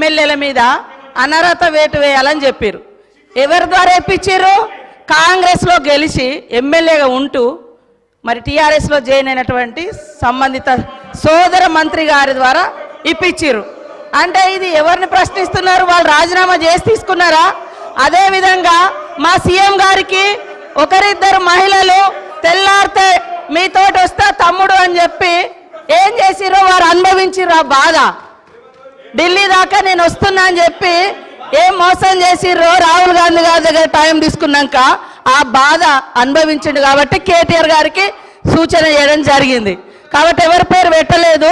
ఎమ్మెల్యేల మీద అనర్హత వేటు వేయాలని చెప్పారు. ఎవరి ద్వారా ఇప్పించారు? కాంగ్రెస్లో గెలిచి ఎమ్మెల్యేగా ఉంటూ మరి టీఆర్ఎస్లో జాయిన్ అయినటువంటి సంబంధిత సోదర మంత్రి గారి ద్వారా ఇప్పించారు. అంటే ఇది ఎవరిని ప్రశ్నిస్తున్నారు? వాళ్ళు రాజీనామా చేసి తీసుకున్నారా? అదేవిధంగా మా సీఎం గారికి ఒకరిద్దరు మహిళలు తెల్లారితే మీతోటి వస్తా తమ్ముడు అని చెప్పి ఏం చేసిరో వారు అనుభవించిర్రు ఆ బాధ. ఢిల్లీ దాకా నేను వస్తున్నా అని చెప్పి ఏం మోసం చేసిర్రో రాహుల్ గాంధీ గారి దగ్గర టైం తీసుకున్నాక ఆ బాధ అనుభవించిండు. కాబట్టి కేటీఆర్ గారికి సూచన చేయడం జరిగింది. కాబట్టి ఎవరి పేరు పెట్టలేదు.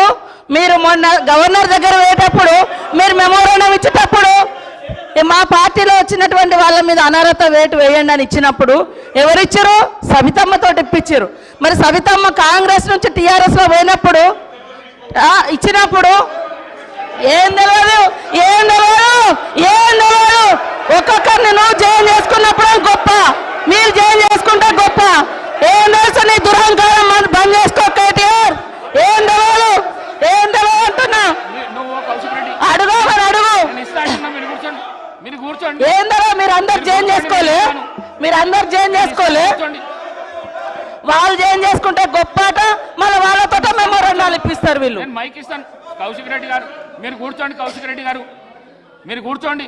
మీరు మొన్న గవర్నర్ దగ్గర పోయేటప్పుడు మీరు మెమోరాండం ఇచ్చేటప్పుడు మా పార్టీలో వచ్చినటువంటి వాళ్ళ మీద అనర్హత వేటు వేయండి అని ఇచ్చినప్పుడు ఎవరిచ్చారు? సవితమ్మతో ఇప్పించారు. మరి సవితమ్మ కాంగ్రెస్ నుంచి టీఆర్ఎస్లో పోయినప్పుడు ఇచ్చినప్పుడు ఏం తెలియదు, ఏం తెలియదు, ఏం తెలియదు. ఒక్కొక్కరిని నువ్వు జాయిన్ చేసుకున్నప్పుడు గొప్ప, మీరు జాయిన్ చేసుకుంటే గొప్ప. ఏం తెలుసు నీ దురహంకారం బంద్ చేసుకో కేటీఆర్. ఏం తెలియదు, ఏం తెలియదు అంటున్నా. అడుగు మరి అడుగు. ఏందో మీరు అందరు జాయిన్ చేసుకోలే, మీరు అందరు జాయిన్ చేసుకోలే. వాళ్ళు జాయిన్ చేసుకుంటే గొప్పట, మళ్ళీ వాళ్ళతో మెమోరాండాలు ఇప్పిస్తారు వీళ్ళు. మైక్ ఇస్తాను. కౌశిక్ రెడ్డి గారు మీరు కూర్చోండి. కౌశిక్ రెడ్డి గారు మీరు కూర్చోండి.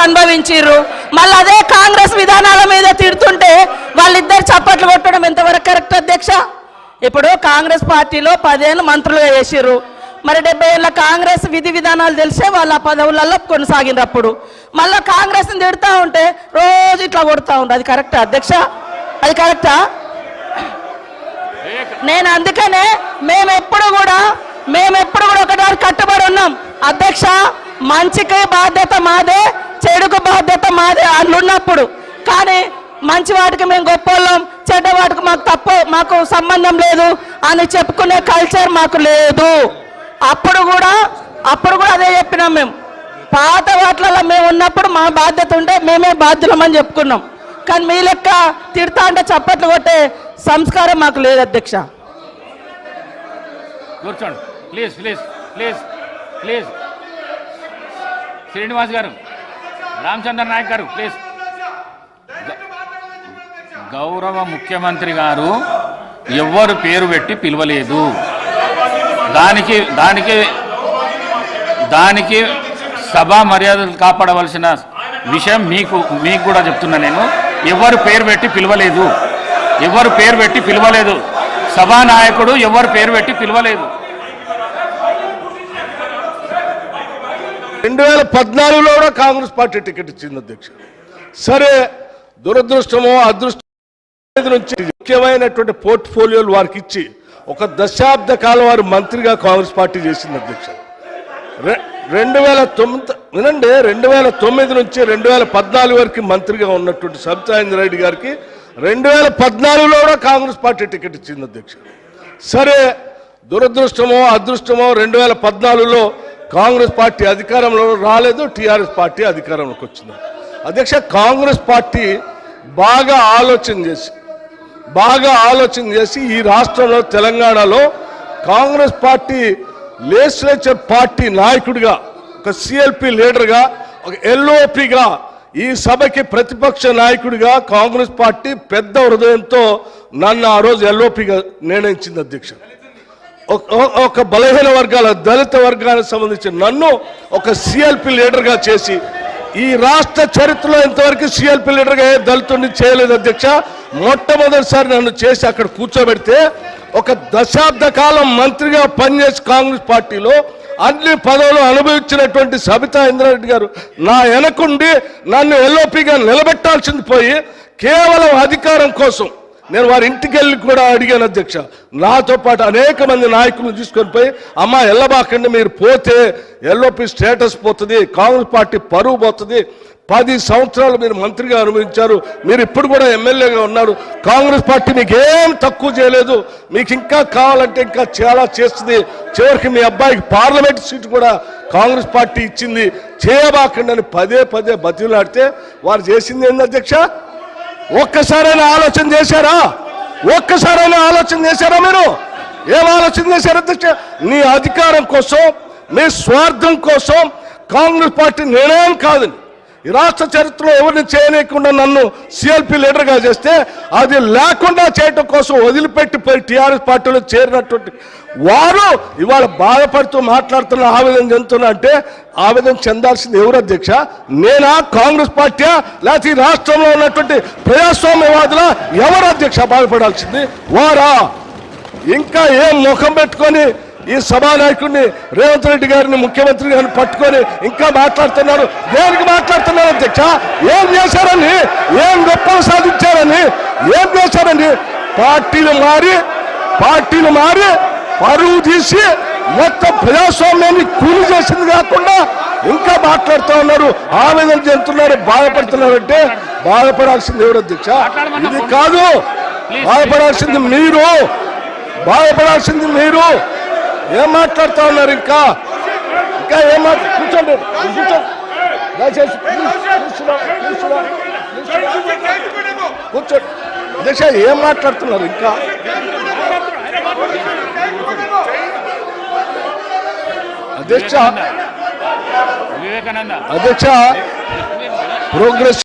అనుభవించిర్రు. మళ్ళీ అదే కాంగ్రెస్ విధానాల మీద తిడుతుంటే వాళ్ళిద్దరు చప్పట్లు కొట్టడం ఎంతవరకు కరెక్ట్ అధ్యక్ష? ఇప్పుడు కాంగ్రెస్ పార్టీలో 10 ఏళ్ళు మంత్రులుగా చేసిర్రు. మరి 70 ఏళ్ళ కాంగ్రెస్ విధి విధానాలు తెలిసే వాళ్ళ పదవులలో కొనసాగినప్పుడు మళ్ళీ కాంగ్రెస్ని తిడుతూ ఉంటే రోజు ఇట్లా కొడుతూ ఉంటారు. అది కరెక్టా అధ్యక్ష? అది కరెక్టా? నేను అందుకనే మేమెప్పుడు కూడా ఒకటి కట్టుబడి ఉన్నాం అధ్యక్ష. మంచికి బాధ్యత మాదే, చెడుకు బాధ్యత మాదే అట్లున్నప్పుడు. కానీ మంచి వాటికి మేము గొప్పవాళ్ళం, చెడ్డ వాటికి మాకు సంబంధం లేదు అని చెప్పుకునే కల్చర్ మాకు లేదు. అప్పుడు కూడా అదే చెప్పినాం. మేము పాత వాటిలలో మేము ఉన్నప్పుడు మా బాధ్యత ఉంటే మేమే బాధ్యులమని చెప్పుకున్నాం. కానీ మీ లెక్క తిడతా అంటే చప్పట్లు కొట్టే సంస్కారం మాకు లేదు అధ్యక్ష. కూర్చోండి please please please please. Srinivas గారు, రామచంద్ర నాయక్ గారు ప్లీజ్. గౌరవ ముఖ్యమంత్రి గారు ఎవ్వరు పేరు పెట్టి పిలవలేదు. దానికి సభా మర్యాదలు కాపాడవలసిన విషయం మీకు కూడా చెప్తున్నా. నేను ఎవరు పేరు పెట్టి పిలవలేదు, ఎవరు పేరు పెట్టి పిలవలేదు. సభానాయకుడు ఎవరు పేరు పెట్టి పిలవలేదు. 2014లో కూడా కాంగ్రెస్ పార్టీ టికెట్ ఇచ్చింది అధ్యక్ష. సరే, దురదృష్టమో అదృష్టం నుంచి ముఖ్యమైనటువంటి పోర్ట్ఫోలియోలు వారికి ఇచ్చి 1 దశాబ్ద కాలం వారు మంత్రిగా కాంగ్రెస్ పార్టీ చేసింది అధ్యక్ష. 2009 నుంచి 2014 వరకు మంత్రిగా ఉన్నటువంటి సబితా ఇంద్రారెడ్డి గారికి 2014లో కూడా కాంగ్రెస్ పార్టీ టికెట్ ఇచ్చింది అధ్యక్ష. సరే, దురదృష్టమో అదృష్టమో 2014లో కాంగ్రెస్ పార్టీ అధికారంలో రాలేదు, టీఆర్ఎస్ పార్టీ అధికారంలోకి వచ్చింది అధ్యక్ష. కాంగ్రెస్ పార్టీ బాగా ఆలోచన చేసి ఈ రాష్ట్రంలో తెలంగాణలో కాంగ్రెస్ పార్టీ లెజిస్లేచర్ పార్టీ నాయకుడిగా, ఒక సిఎల్పి లీడర్గా, ఒక ఎల్ఓపిగా, ఈ సభకి ప్రతిపక్ష నాయకుడిగా కాంగ్రెస్ పార్టీ పెద్ద హృదయంతో నన్ను ఆ రోజు ఎల్ఓపిగా నిర్ణయించింది అధ్యక్ష. ఒక బలహీన వర్గాల దళిత వర్గానికి సంబంధించిన నన్ను ఒక సిఎల్పి లీడర్గా చేసి, ఈ రాష్ట్ర చరిత్రలో ఇంతవరకు సిఎల్పి లీడర్గా ఏ దళితుడిని చేయలేదు అధ్యక్ష. మొట్టమొదటిసారి నన్ను చేసి అక్కడ కూర్చోబెడితే 1 దశాబ్ద కాలం మంత్రిగా పనిచేసి కాంగ్రెస్ పార్టీలో అన్ని పదవులు అనుభవించినటువంటి సబితా ఇంద్రారెడ్డి గారు నా వెనకుండి నన్ను ఎల్ఓపిగా నిలబెట్టాల్సింది పోయి కేవలం అధికారం కోసం నేను వారి ఇంటికి వెళ్ళి కూడా అడిగాను అధ్యక్ష. నాతో పాటు అనేక మంది నాయకులను తీసుకొని పోయి, అమ్మ ఎల్లబాకండి, మీరు పోతే ఎల్ఓపి స్టేటస్ పోతుంది, కాంగ్రెస్ పార్టీ పరువు పోతుంది, 10 సంవత్సరాలు మీరు మంత్రిగా అనుభవించారు, మీరు ఇప్పుడు కూడా ఎమ్మెల్యేగా ఉన్నారు. కాంగ్రెస్ పార్టీ మీకు ఏం తక్కువ చేయలేదు, మీకు ఇంకా కావాలంటే ఇంకా చాలా చేస్తుంది. చివరికి మీ అబ్బాయికి పార్లమెంట్ సీటు కూడా కాంగ్రెస్ పార్టీ ఇచ్చింది. చేయబాకండి అని పదే పదే బతిలాడితే వారు చేసింది ఏంది అధ్యక్ష? ఒక్కసారైనా ఆలోచన చేశారా? ఒక్కసారైనా ఆలోచన చేశారా? మీరు ఏం ఆలోచన చేశారు అధ్యక్ష? నీ అధికారం కోసం, నీ స్వార్థం కోసం కాంగ్రెస్ పార్టీ నిర్ణయం కాదని ఈ రాష్ట్ర చరిత్రలో ఎవరిని చేయలేకుండా నన్ను సిఎల్పి లీడర్గా చేస్తే అది లేకుండా చేయటం కోసం వదిలిపెట్టిపోయి టీఆర్ఎస్ పార్టీలో చేరినటువంటి వారు ఇవాళ బాధపడుతూ మాట్లాడుతున్న, ఆవేదన చెందుతున్నా అంటే ఆవేదన చెందాల్సింది ఎవరు అధ్యక్ష? నేనా, కాంగ్రెస్ పార్టీయా, లేకపోతే ఈ రాష్ట్రంలో ఉన్నటువంటి ప్రజాస్వామ్యవాదుల? ఎవరు అధ్యక్ష బాధపడాల్సింది? వారా? ఇంకా ఏం ముఖం పెట్టుకొని ఈ సభానాయకుడిని రేవంత్ రెడ్డి గారిని, ముఖ్యమంత్రి గారిని పట్టుకొని ఇంకా మాట్లాడుతున్నారు? దేనికి మాట్లాడుతున్నారు అధ్యక్ష? ఏం చేశారని, ఏం గొప్పలు సాధించారని, ఏం చేశారని? పార్టీలు మారి పరువు తీసి మొత్తం ప్రజాస్వామ్యాన్ని కూలి చేసింది కాకుండా ఇంకా మాట్లాడుతూ ఉన్నారు, ఆవేదన చెందుతున్నారు, బాధపడుతున్నారంటే బాధపడాల్సింది ఎవరు అధ్యక్ష? ఇది కాదు, బాధపడాల్సింది మీరు, బాధపడాల్సింది మీరు. ఏం మాట్లాడుతూ ఉన్నారు? ఇంకా ఏం కూర్చోండి, దయచేసి కూర్చోండి అధ్యక్ష. ఏం మాట్లాడుతున్నారు ఇంకా? అధ్యక్ష, వివేకానంద అధ్యక్ష, ప్రోగ్రెస్